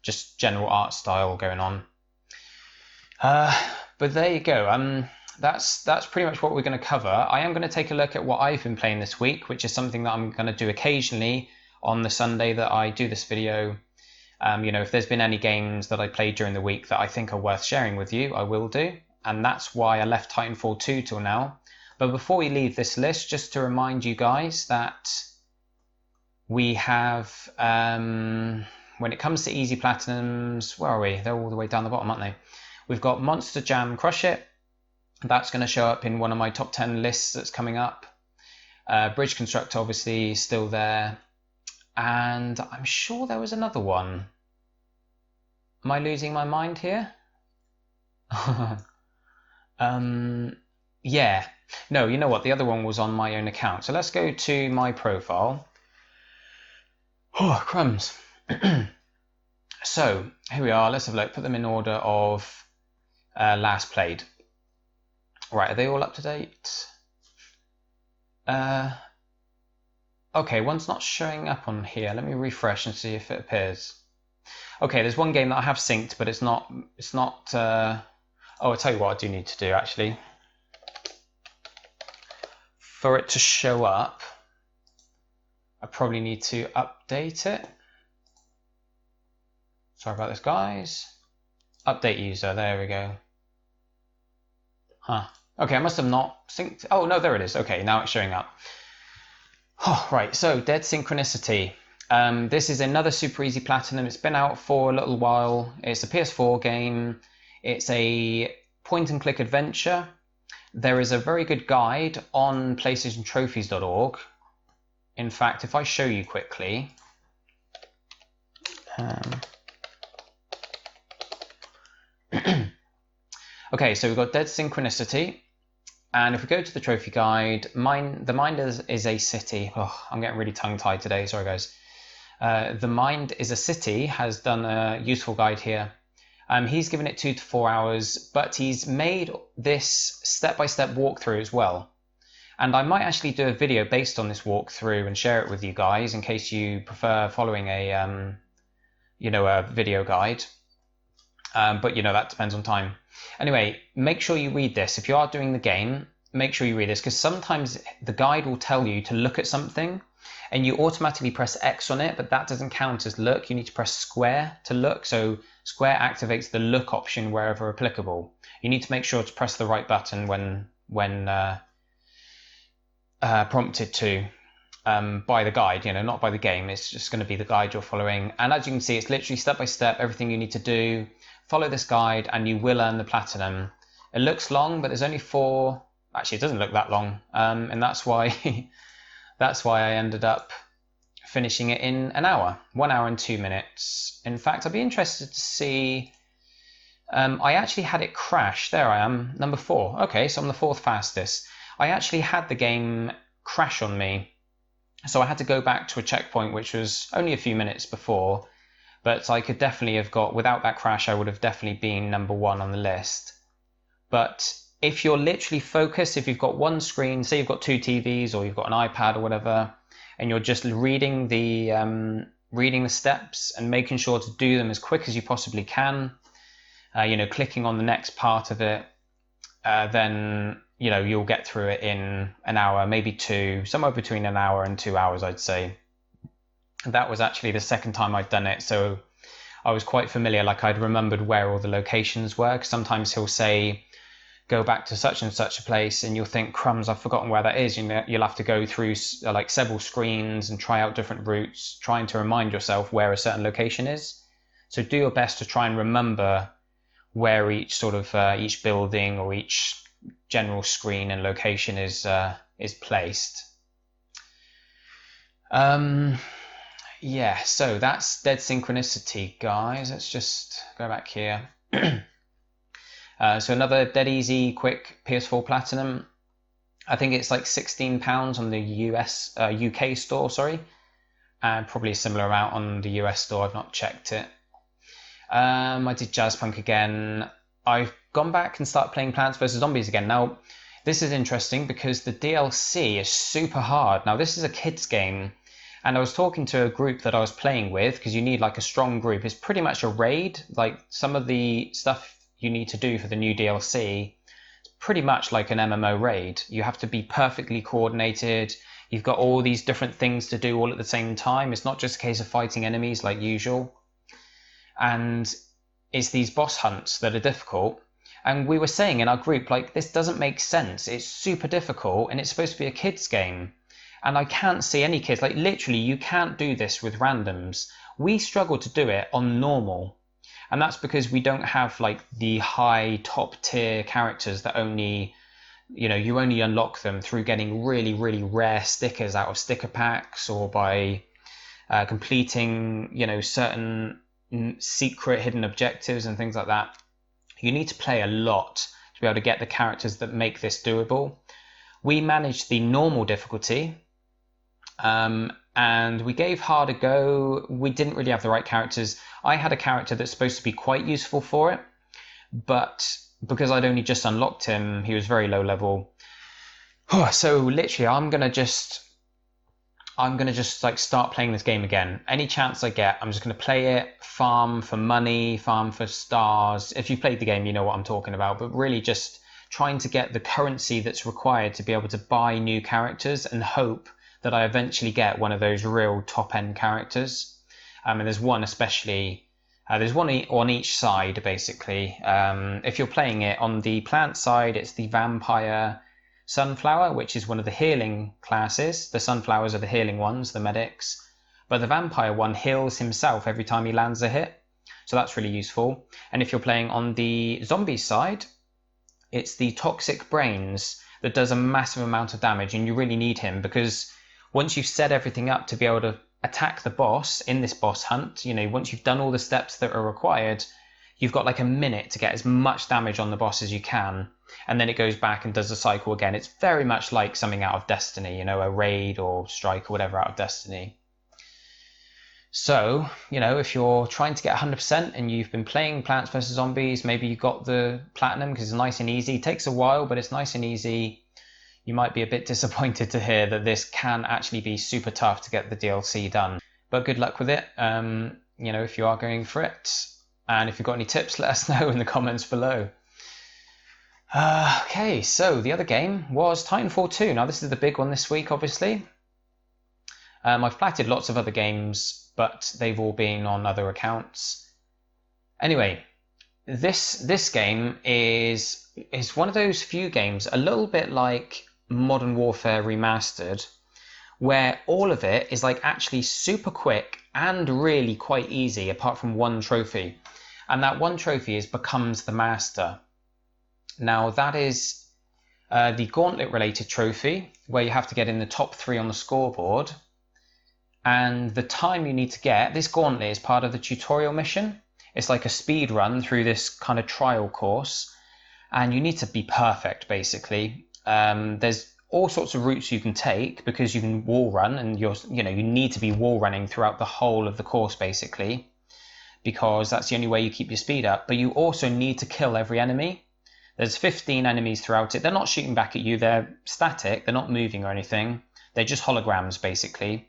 just general art style going on. But there you go. That's pretty much what we're going to cover. I am going to take a look at what I've been playing this week, which is something that I'm going to do occasionally on the Sunday that I do this video. You know, if there's been any games that I played during the week that I think are worth sharing with you, I will do. And that's why I left Titanfall 2 till now. But before we leave this list, just to remind you guys that we have, when it comes to easy platinums, where are we? They're all the way down the bottom, aren't they? We've got MonsterJam Crush It. That's going to show up in one of my top 10 lists that's coming up. Bridge Constructor, obviously, still there. And I'm sure there was another one. Am I losing my mind here? Yeah. No, you know what? The other one was on my own account. So let's go to my profile. Oh, crumbs. So here we are. Let's have a look. Put them in order of last played. Right, are they all up to date? Okay, one's not showing up on here. Let me refresh and see if it appears. Okay, there's one game that I have synced, but it's not. Oh, I'll tell you what I do need to do actually. For it to show up, I probably need to update it. Sorry about this, guys. Update user. There we go. Huh. Okay, I must have not synced. Oh, no, there it is. Okay, now it's showing up. Oh, right, so Dead Synchronicity. This is another super easy platinum. It's been out for a little while. It's a PS4 game. It's a point-and-click adventure. There is a very good guide on PlayStationTrophies.org. In fact, if I show you quickly... Okay, so we've got Dead Synchronicity, and if we go to the trophy guide, the Mind is a city. Oh, I'm getting really tongue-tied today, sorry guys. The Mind is a city has done a useful guide here. He's given it 2 to 4 hours, but he's made this step-by-step walkthrough as well. And I might actually do a video based on this walkthrough and share it with you guys in case you prefer following a, you know, a video guide. But you know, that depends on time. Anyway, make sure you read this. If you are doing the game, make sure you read this, because sometimes the guide will tell you to look at something and you automatically press X on it, but that doesn't count as look. You need to press square to look. So square activates the look option wherever applicable. You need to make sure to press the right button when prompted to by the guide, you know, not by the game. It's just going to be the guide you're following. And as you can see, it's literally step by step, everything you need to do. Follow this guide and you will earn the platinum. It looks long, but there's only 4, Actually, it doesn't look that long, and that's why that's why I ended up finishing it in an hour, 1 hour and 2 minutes. In fact, I'd be interested to see. I actually had it crash. There I am, number 4. Okay, so I'm the 4th fastest. I actually had the game crash on me, so I had to go back to a checkpoint which was only a few minutes before, but I could definitely have got, without that crash, I would have definitely been number 1 on the list. But if you're literally focused, if you've got one screen, say you've got 2 TVs or you've got an iPad or whatever, and you're just reading the steps and making sure to do them as quick as you possibly can, clicking on the next part of it, then you'll get through it in an hour, maybe 2, somewhere between an hour and 2 hours, I'd say. That was actually the second time I'd done it, so I was quite familiar. Like, I'd remembered where all the locations were, because sometimes he'll say go back to such and such a place, and you'll think, crumbs, I've forgotten where that is. You'll have to go through like several screens and try out different routes, trying to remind yourself where a certain location is. So do your best to try and remember where each sort of each building or each general screen and location is placed. Yeah, so that's Dead Synchronicity, guys. Let's just go back here. So another dead easy, quick PS4 Platinum. I think it's like £16 on the UK store, sorry. And probably a similar amount on the US store, I've not checked it. I did Jazzpunk again. I've gone back and started playing Plants vs Zombies again. Now, this is interesting because the DLC is super hard. Now, this is a kids game, and I was talking to a group that I was playing with, because you need like a strong group. It's pretty much a raid. Like, some of the stuff you need to do for the new DLC, it's pretty much like an MMO raid. You have to be perfectly coordinated. You've got all these different things to do all at the same time. It's not just a case of fighting enemies like usual. And it's these boss hunts that are difficult. And we were saying in our group, like, this doesn't make sense. It's super difficult, and it's supposed to be a kids game. And I can't see any kids, like, literally, you can't do this with randoms. We struggle to do it on normal. And that's because we don't have like the high top tier characters that only, you only unlock them through getting really, really rare stickers out of sticker packs, or by completing, certain secret hidden objectives and things like that. You need to play a lot to be able to get the characters that make this doable. We managed the normal difficulty, and we gave hard a go. We didn't really have the right characters. I had a character that's supposed to be quite useful for it, but because I'd only just unlocked him, he was very low level. So literally, I'm gonna just like start playing this game again. Any chance I get, I'm just gonna play it, farm for money, farm for stars. If you've played the game, you know what I'm talking about. But really, just trying to get the currency that's required to be able to buy new characters, and hope that I eventually get one of those real top-end characters. And there's one especially, there's one on each side, basically. If you're playing it on the plant side, it's the Vampire Sunflower, which is one of the healing classes. The Sunflowers are the healing ones, the medics. But the Vampire one heals himself every time he lands a hit. So that's really useful. And if you're playing on the zombie side, it's the Toxic Brains that does a massive amount of damage, and you really need him, because once you've set everything up to be able to attack the boss in this boss hunt, once you've done all the steps that are required, you've got like a minute to get as much damage on the boss as you can, and then it goes back and does the cycle again. It's very much like something out of Destiny, a raid or strike or whatever out of Destiny. So, if you're trying to get 100% and you've been playing Plants vs Zombies, maybe you got the Platinum because it's nice and easy. It takes a while, but it's nice and easy. You might be a bit disappointed to hear that this can actually be super tough to get the DLC done. But good luck with it, if you are going for it. And if you've got any tips, let us know in the comments below. Okay, so the other game was Titanfall 2. Now, this is the big one this week, obviously. I've platted lots of other games, but they've all been on other accounts. Anyway, this game is one of those few games, a little bit like Modern Warfare Remastered, where all of it is like actually super quick and really quite easy, apart from one trophy. And that one trophy becomes the master. Now, that is the gauntlet related trophy, where you have to get in the top 3 on the scoreboard. And the time you need to get, this gauntlet is part of the tutorial mission. It's like a speed run through this kind of trial course, and you need to be perfect basically. There's all sorts of routes you can take because you can wall run, and you need to be wall running throughout the whole of the course basically, because that's the only way you keep your speed up. But you also need to kill every enemy. There's 15 enemies throughout it. They're not shooting back at you, they're static, they're not moving or anything. They're just holograms basically.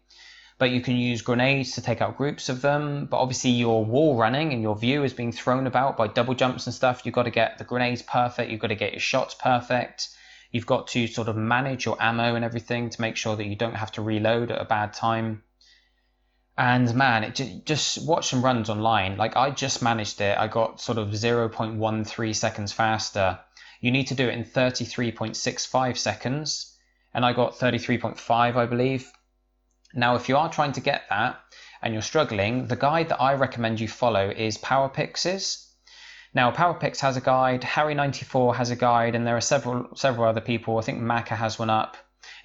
But you can use grenades to take out groups of them. But obviously you're wall running and your view is being thrown about by double jumps and stuff. You've got to get the grenades perfect, you've got to get your shots perfect. You've got to sort of manage your ammo and everything to make sure that you don't have to reload at a bad time. And man, just watch some runs online. Like, I just managed it. I got sort of 0.13 seconds faster. You need to do it in 33.65 seconds. And I got 33.5, I believe. Now, if you are trying to get that and you're struggling, the guide that I recommend you follow is PowerPix's. Now, PowerPix has a guide, Harry94 has a guide, and there are several other people. I think Maka has one up.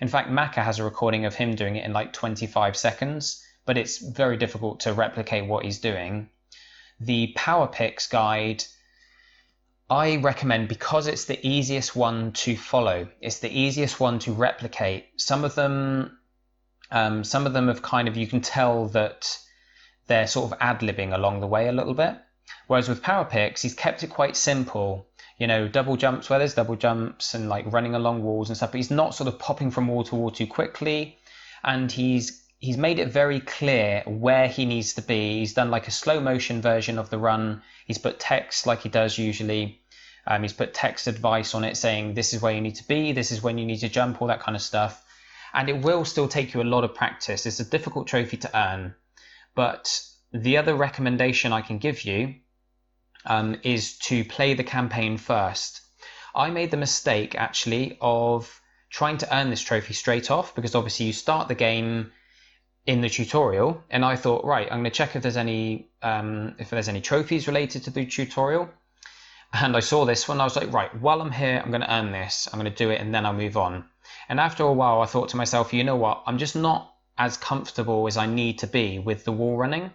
In fact, Maka has a recording of him doing it in like 25 seconds. But it's very difficult to replicate what he's doing. The PowerPix guide, I recommend because it's the easiest one to follow. It's the easiest one to replicate. Some of them have kind of, you can tell that they're sort of ad-libbing along the way a little bit. Whereas with PowerPix, he's kept it quite simple. You know, double jumps where there's double jumps and like running along walls and stuff. But he's not sort of popping from wall to wall too quickly. And he's made it very clear where he needs to be. He's done like a slow motion version of the run. He's put text like he does usually. He's put text advice on it saying this is where you need to be, this is when you need to jump, all that kind of stuff. And it will still take you a lot of practice. It's a difficult trophy to earn. But the other recommendation I can give you is to play the campaign first. I made the mistake actually of trying to earn this trophy straight off, because obviously you start the game in the tutorial, and I thought, right, I'm going to check if there's any trophies related to the tutorial. And I saw this one. I was like, right, while I'm here, I'm going to earn this. I'm going to do it, and then I'll move on. And after a while, I thought to myself, you know what? I'm just not as comfortable as I need to be with the wall running.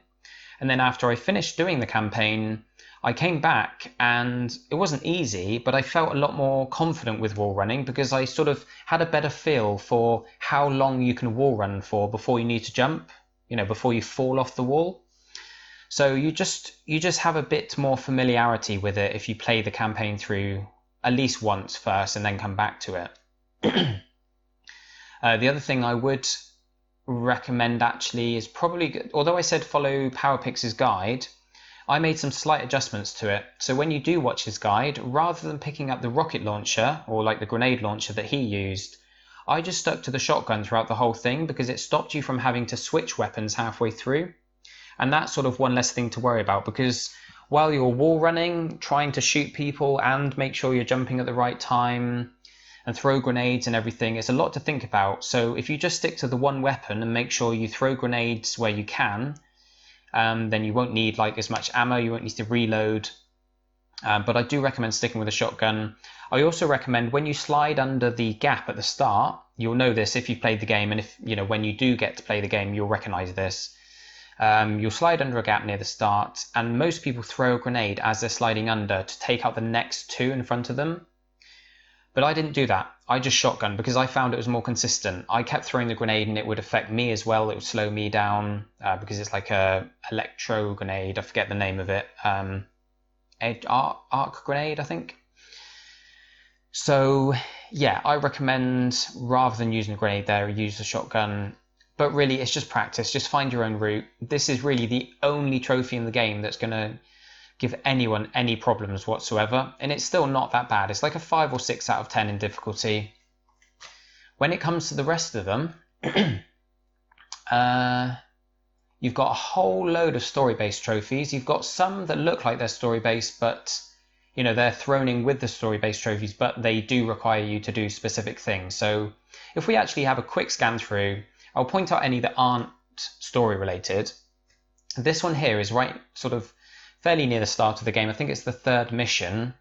And then after I finished doing the campaign, I came back, and it wasn't easy, but I felt a lot more confident with wall running because I sort of had a better feel for how long you can wall run for before you need to jump, you know, before you fall off the wall. So you just have a bit more familiarity with it if you play the campaign through at least once first and then come back to it. The other thing I would recommend actually is probably, although I said follow PowerPix's guide, I made some slight adjustments to it. So when you do watch his guide, rather than picking up the rocket launcher or like the grenade launcher that he used, I just stuck to the shotgun throughout the whole thing because it stopped you from having to switch weapons halfway through. And that's sort of one less thing to worry about, because while you're wall running, trying to shoot people and make sure you're jumping at the right time and throw grenades and everything, it's a lot to think about. So if you just stick to the one weapon and make sure you throw grenades where you can, then you won't need like as much ammo, you won't need to reload. But I do recommend sticking with a shotgun. I also recommend when you slide under the gap at the start, you'll know this if you've played the game, and if you know when you do get to play the game, you'll recognize this. You'll slide under a gap near the start, and most people throw a grenade as they're sliding under to take out the next two in front of them. But I didn't do that. I just shotgun because I found it was more consistent. I kept throwing the grenade and it would affect me as well. It would slow me down because it's like a electro grenade. I forget the name of it. Arc grenade, I think. So yeah, I recommend rather than using a grenade there, use a shotgun. But really, it's just practice. Just find your own route. This is really the only trophy in the game that's going to give anyone any problems whatsoever, and it's still not that bad. It's like a 5 or 6 out of 10 in difficulty. When it comes to the rest of them, you've got a whole load of story-based trophies. You've got some that look like they're story-based, but you know they're thrown in with the story-based trophies, but they do require you to do specific things. So if we actually have a quick scan through, I'll point out any that aren't story-related. This one here is right sort of fairly near the start of the game. I think it's the third mission.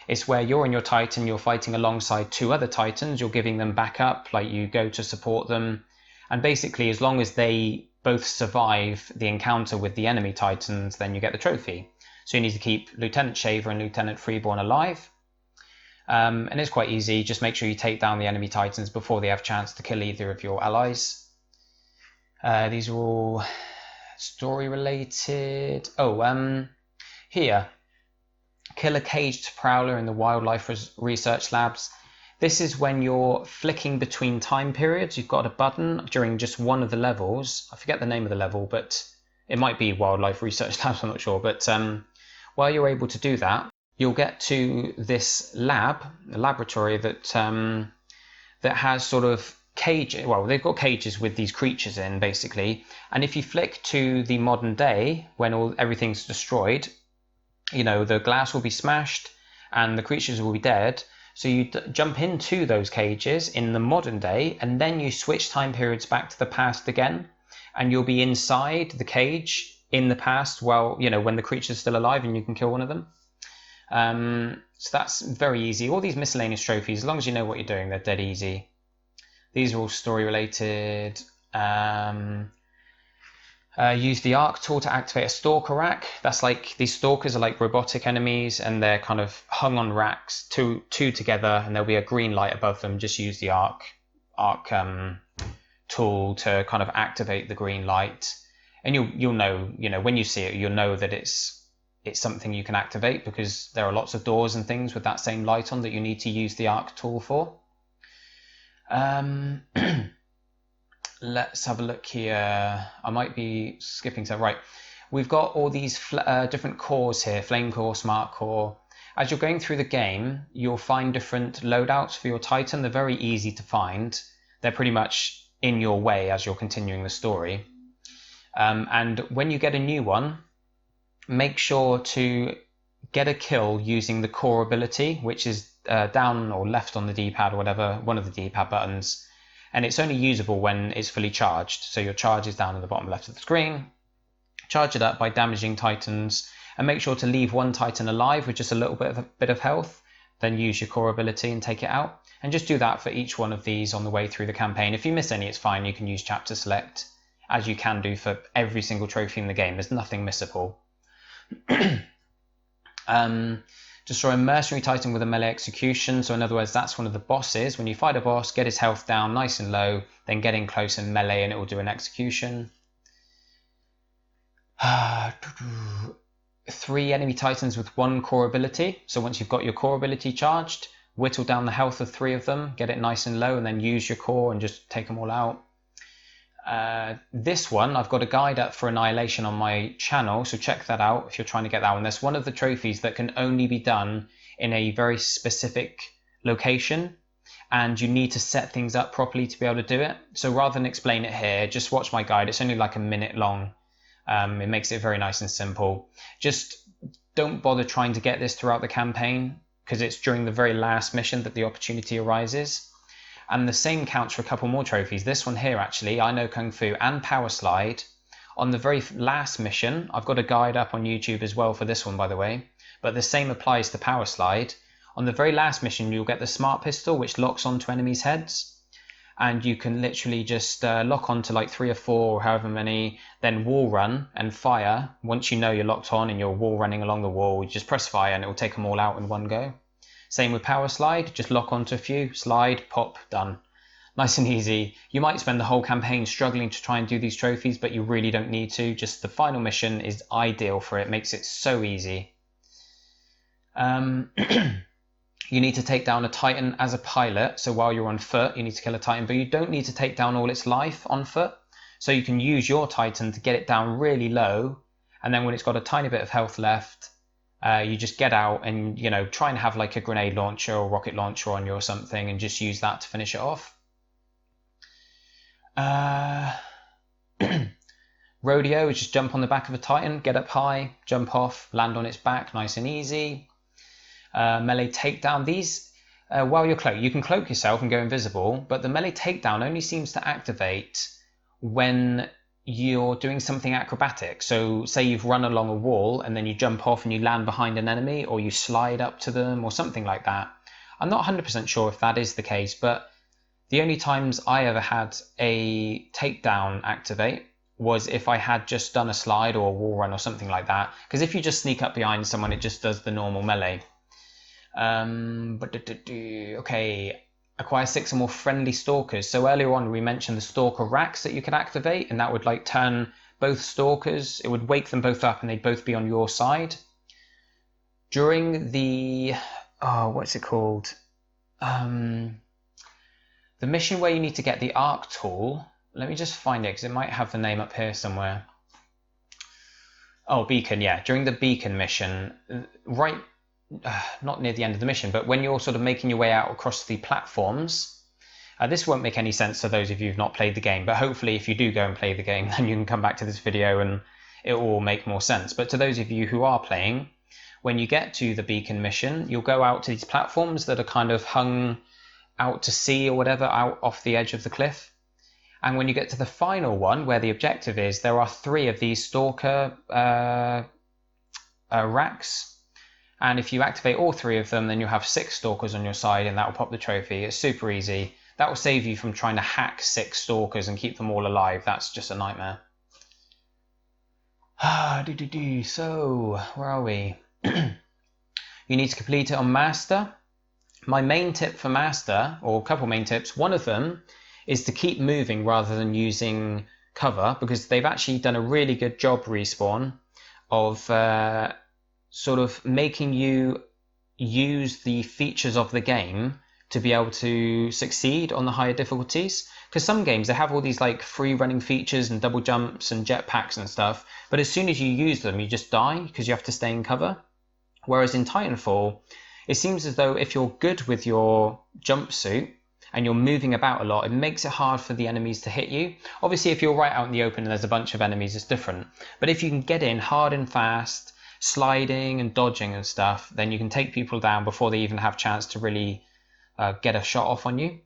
It's where you're in your Titan, you're fighting alongside 2 other Titans, you're giving them backup, like you go to support them. And basically, as long as they both survive the encounter with the enemy Titans, then you get the trophy. So you need to keep Lieutenant Shaver and Lieutenant Freeborn alive. And it's quite easy, just make sure you take down the enemy Titans before they have a chance to kill either of your allies. These are all story related. Here, kill a caged prowler in the wildlife research labs. This is when you're flicking between time periods. You've got a button during just one of the levels. I forget the name of the level, but it might be wildlife research labs, I'm not sure. But while you're able to do that, you'll get to this lab, a laboratory that that has sort of cages. Well, they've got cages with these creatures in, basically. And if you flick to the modern day, when everything's destroyed, you know, the glass will be smashed and the creatures will be dead. So you jump into those cages in the modern day, and then you switch time periods back to the past again, and you'll be inside the cage in the past while, you know, when the creature's still alive, and you can kill one of them. So that's very easy. All these miscellaneous trophies, as long as you know what you're doing, they're dead easy. These are all story related. Use the arc tool to activate a stalker rack. That's like, these stalkers are like robotic enemies, and they're kind of hung on racks, two together, and there'll be a green light above them. Just use the arc tool to kind of activate the green light, and you'll know, you know, when you see it, you'll know that it's something you can activate, because there are lots of doors and things with that same light on that you need to use the arc tool for. Let's have a look here. I might be skipping some. Right, we've got all these different cores here, flame core, smart core. As you're going through the game, you'll find different loadouts for your Titan. They're very easy to find. They're pretty much in your way as you're continuing the story. And when you get a new one, make sure to get a kill using the core ability, which is down or left on the D-pad or whatever, one of the D-pad buttons. And it's only usable when it's fully charged. So your charge is down in the bottom left of the screen. Charge it up by damaging Titans, and make sure to leave one Titan alive with just a little bit of health. Then use your core ability and take it out. And just do that for each one of these on the way through the campaign. If you miss any, it's fine. You can use chapter select, as you can do for every single trophy in the game. There's nothing missable. Destroy a mercenary Titan with a melee execution. So in other words, that's one of the bosses. When you fight a boss, get his health down nice and low, then get in close and melee, and it will do an execution. 3 enemy Titans with 1 core ability. So once you've got your core ability charged, whittle down the health of 3 of them, get it nice and low, and then use your core and just take them all out. This one, I've got a guide up for Annihilation on my channel, so check that out if you're trying to get that one. That's one of the trophies that can only be done in a very specific location, and you need to set things up properly to be able to do it. So rather than explain it here, just watch my guide. It's only like a minute long. It makes it very nice and simple. Just don't bother trying to get this throughout the campaign, because it's during the very last mission that the opportunity arises. And the same counts for a couple more trophies. This one here, actually, I Know Kung Fu and Power Slide. On the very last mission, I've got a guide up on YouTube as well for this one, by the way, but the same applies to Power Slide. On the very last mission, you'll get the Smart Pistol, which locks onto enemies' heads, and you can literally just lock onto like 3 or 4 or however many, then wall run and fire. Once you know you're locked on and you're wall running along the wall, you just press fire and it will take them all out in one go. Same with Power Slide, just lock onto a few, slide, pop, done. Nice and easy. You might spend the whole campaign struggling to try and do these trophies, but you really don't need to. Just the final mission is ideal for it, makes it so easy. You need to take down a Titan as a pilot, so while you're on foot, you need to kill a Titan, but you don't need to take down all its life on foot. So you can use your Titan to get it down really low, and then when it's got a tiny bit of health left, you just get out and, you know, try and have like a grenade launcher or rocket launcher on you or something, and just use that to finish it off. Rodeo is just jump on the back of a Titan, get up high, jump off, land on its back, nice and easy. Melee takedown. These, while you're cloaked, you can cloak yourself and go invisible, but the melee takedown only seems to activate when you're doing something acrobatic. So say you've run along a wall and then you jump off and you land behind an enemy, or you slide up to them or something like that. I'm not 100% sure if that is the case, but the only times I ever had a takedown activate was if I had just done a slide or a wall run or something like that. Because if you just sneak up behind someone, it just does the normal melee. Okay, acquire 6 or more friendly stalkers. So earlier on we mentioned the stalker racks that you could activate, and that would like turn both stalkers, it would wake them both up and they'd both be on your side. During the, what's it called? The mission where you need to get the arc tool, let me just find it because it might have the name up here somewhere. Oh, beacon, yeah. During the beacon mission, right, not near the end of the mission, but when you're sort of making your way out across the platforms, this won't make any sense to those of you who've not played the game, but hopefully if you do go and play the game, then you can come back to this video and it will make more sense. But to those of you who are playing, when you get to the beacon mission, you'll go out to these platforms that are kind of hung out to sea or whatever, out off the edge of the cliff. And when you get to the final one, where the objective is, there are 3 of these stalker racks. And if you activate all 3 of them, then you'll have 6 stalkers on your side, and that will pop the trophy. It's super easy. That will save you from trying to hack 6 stalkers and keep them all alive. That's just a nightmare. So, where are we? You need to complete it on Master. My main tip for Master, or a couple main tips, one of them is to keep moving rather than using cover, because they've actually done a really good job, Respawn, of sort of making you use the features of the game to be able to succeed on the higher difficulties. Because some games, they have all these like free running features and double jumps and jetpacks and stuff, but as soon as you use them, you just die because you have to stay in cover. Whereas in Titanfall, it seems as though if you're good with your jumpsuit and you're moving about a lot, it makes it hard for the enemies to hit you. Obviously, if you're right out in the open and there's a bunch of enemies, it's different. But if you can get in hard and fast, sliding and dodging and stuff, then you can take people down before they even have a chance to really get a shot off on you.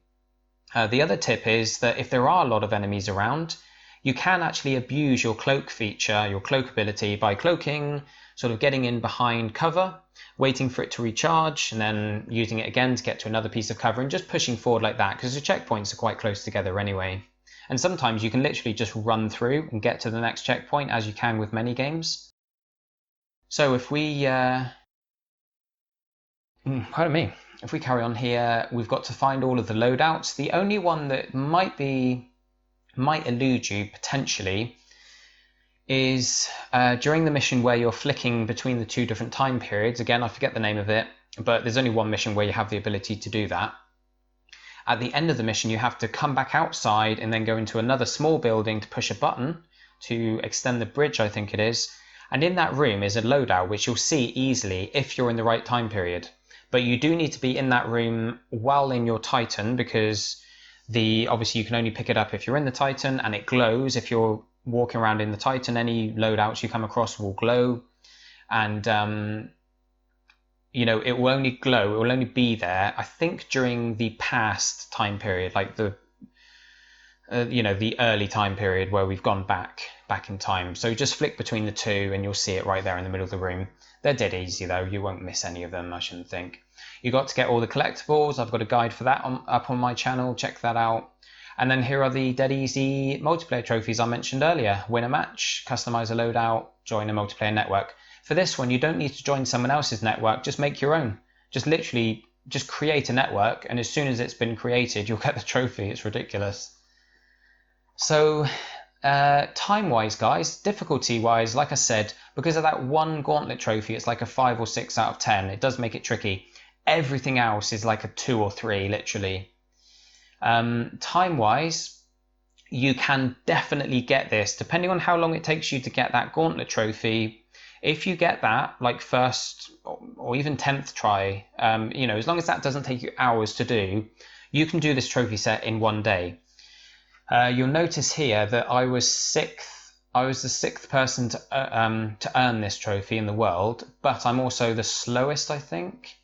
The other tip is that if there are a lot of enemies around, you can actually abuse your cloak feature, your cloak ability, by cloaking, sort of getting in behind cover, waiting for it to recharge, and then using it again to get to another piece of cover, and just pushing forward like that, because the checkpoints are quite close together anyway. And sometimes you can literally just run through and get to the next checkpoint, as you can with many games. So if we, pardon me, if we carry on here, we've got to find all of the loadouts. The only one that might elude you potentially is during the mission where you're flicking between the 2 different time periods. Again, I forget the name of it, but there's only one mission where you have the ability to do that. At the end of the mission, you have to come back outside and then go into another small building to push a button to extend the bridge, I think it is. And in that room is a loadout, which you'll see easily if you're in the right time period. But you do need to be in that room while in your Titan, because obviously you can only pick it up if you're in the Titan, and it glows if you're walking around in the Titan. Any loadouts you come across will glow, and it will only glow, it will only be there, I think, during the past time period, like the the early time period where we've gone back in time. So just flick between the 2 and you'll see it right there in the middle of the room. They're dead easy though, you won't miss any of them, I shouldn't think. You got to get all the collectibles. I've got a guide for that up on my channel, check that out. And then here are the dead easy multiplayer trophies I mentioned earlier. Win a match, customize a loadout, join a multiplayer network. For this one, you don't need to join someone else's network, just make your own. Just create a network, and as soon as it's been created, you'll get the trophy. It's ridiculous. So time-wise, guys, difficulty-wise, like I said, because of that one gauntlet trophy, it's like a 5 or 6 out of 10. It does make it tricky. Everything else is like a 2 or 3, literally. Time-wise, you can definitely get this, depending on how long it takes you to get that gauntlet trophy. If you get that, like first or even 10th try, as long as that doesn't take you hours to do, you can do this trophy set in one day. You'll notice here that I was the 6th person to earn this trophy in the world, but I'm also the slowest, I think.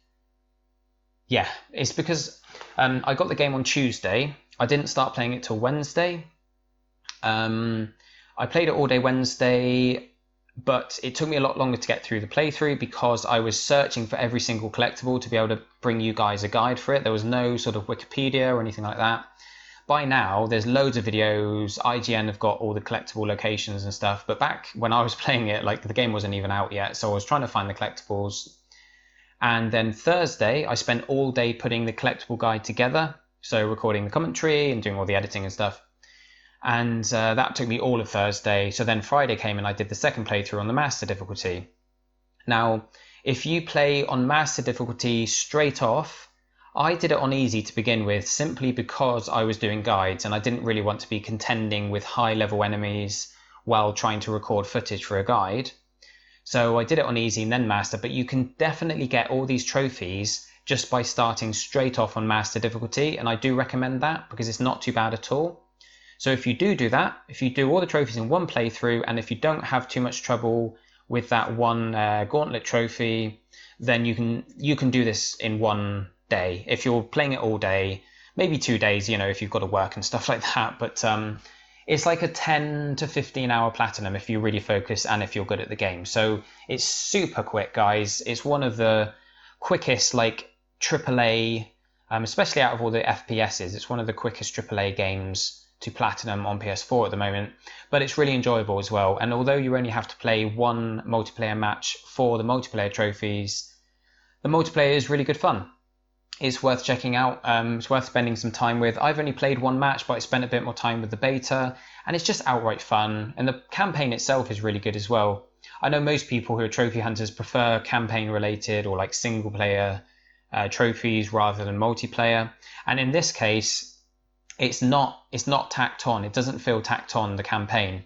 Yeah, it's because I got the game on Tuesday. I didn't start playing it till Wednesday. I played it all day Wednesday, but it took me a lot longer to get through the playthrough because I was searching for every single collectible to be able to bring you guys a guide for it. There was no sort of Wikipedia or anything like that. By now, there's loads of videos. IGN have got all the collectible locations and stuff, but back when I was playing it, like the game wasn't even out yet, so I was trying to find the collectibles. And then Thursday, I spent all day putting the collectible guide together, so recording the commentary and doing all the editing and stuff. And that took me all of Thursday. So then Friday came and I did the second playthrough on the master difficulty. Now, if you play on master difficulty straight off, I did it on easy to begin with simply because I was doing guides and I didn't really want to be contending with high level enemies while trying to record footage for a guide. So I did it on easy and then master, but you can definitely get all these trophies just by starting straight off on master difficulty, and I do recommend that because it's not too bad at all. So if you do that, if you do all the trophies in one playthrough, and if you don't have too much trouble with that one gauntlet trophy, then you can do this in one day. If you're playing it all day, maybe 2 days, you know, if you've got to work and stuff like that. But it's like a 10 to 15 hour platinum if you really focus and if you're good at the game. So it's super quick, guys. It's one of the quickest, like, AAA, especially out of all the FPSs, it's one of the quickest AAA games to platinum on PS4 at the moment, but it's really enjoyable as well. And although you only have to play one multiplayer match for the multiplayer trophies, the multiplayer is really good fun. It's worth checking out. It's worth spending some time with. I've only played one match, but I spent a bit more time with the beta, and it's just outright fun. And the campaign itself is really good as well. I know most people who are trophy hunters prefer campaign related or like single player trophies rather than multiplayer. And in this case, it's not tacked on. It doesn't feel tacked on, the campaign.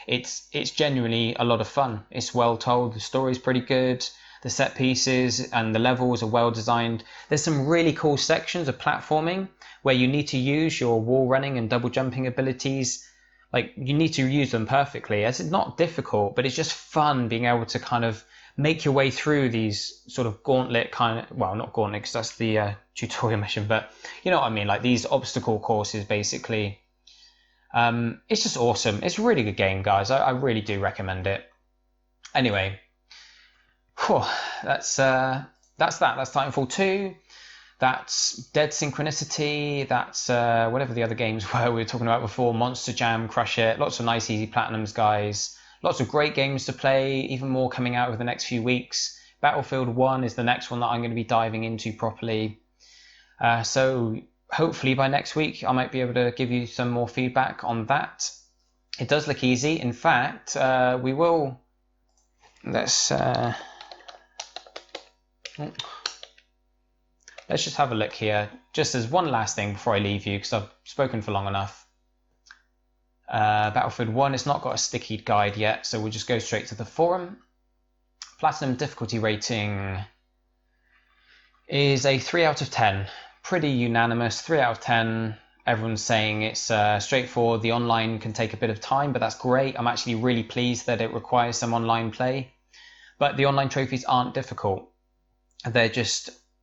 It's genuinely a lot of fun. It's well told. The story's pretty good. The set pieces and the levels are well designed. There's some really cool sections of platforming where you need to use your wall running and double jumping abilities. Like, you need to use them perfectly. It's not difficult, but it's just fun being able to kind of make your way through these sort of gauntlet kind of, well, not gauntlet because that's the tutorial mission, but you know what I mean, like these obstacle courses basically. It's just awesome. It's a really good game, guys. I really do recommend it. Anyway, that's that. That's Titanfall 2. That's Dead Synchronicity. That's whatever the other games were we were talking about before. MonsterJam, Crush It. Lots of nice easy platinums, guys. Lots of great games to play, even more coming out over the next few weeks. Battlefield 1 is the next one that I'm going to be diving into properly. So hopefully by next week I might be able to give you some more feedback on that. It does look easy. In fact, we will... Let's just have a look here. Just as one last thing before I leave you, because I've spoken for long enough. Battlefield 1 has not got a sticky guide yet, so we'll just go straight to the forum. Platinum difficulty rating is a 3 out of 10. Pretty unanimous, 3 out of 10. Everyone's saying it's straightforward. The online can take a bit of time, but that's great. I'm actually really pleased that it requires some online play. But the online trophies aren't difficult.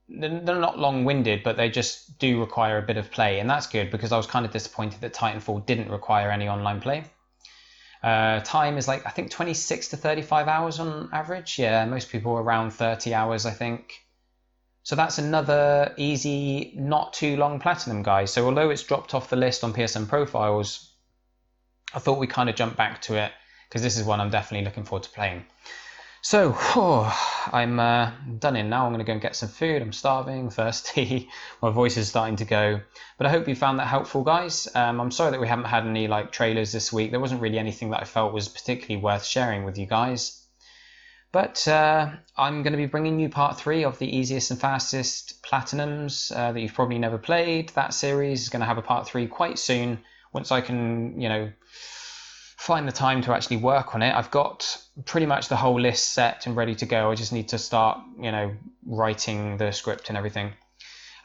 They're not long-winded, but they just do require a bit of play, and that's good because I was kind of disappointed that Titanfall didn't require any online play. Time is like, I think 26 to 35 hours on average. Yeah, most people are around 30 hours, I think. So that's another easy, not too long platinum, guys. So although it's dropped off the list on PSN profiles, I thought we kind of jump back to it because this is one I'm definitely looking forward to playing. So, I'm done in now. I'm going to go and get some food. I'm starving, thirsty. My voice is starting to go. But I hope you found that helpful, guys. I'm sorry that we haven't had any like trailers this week. There wasn't really anything that I felt was particularly worth sharing with you guys. But I'm going to be bringing you part 3 of the easiest and fastest platinums that you've probably never played. That series is going to have a part 3 quite soon once I can, you know, find the time to actually work on it. I've got pretty much the whole list set and ready to go. I just need to start, you know, writing the script and everything.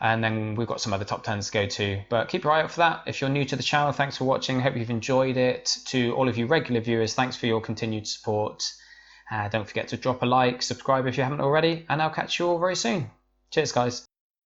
And then we've got some other top 10s to go to. But keep your eye out for that. If you're new to the channel, thanks for watching. Hope you've enjoyed it. To all of you regular viewers, thanks for your continued support. Don't forget to drop a like, subscribe if you haven't already, and I'll catch you all very soon. Cheers, guys.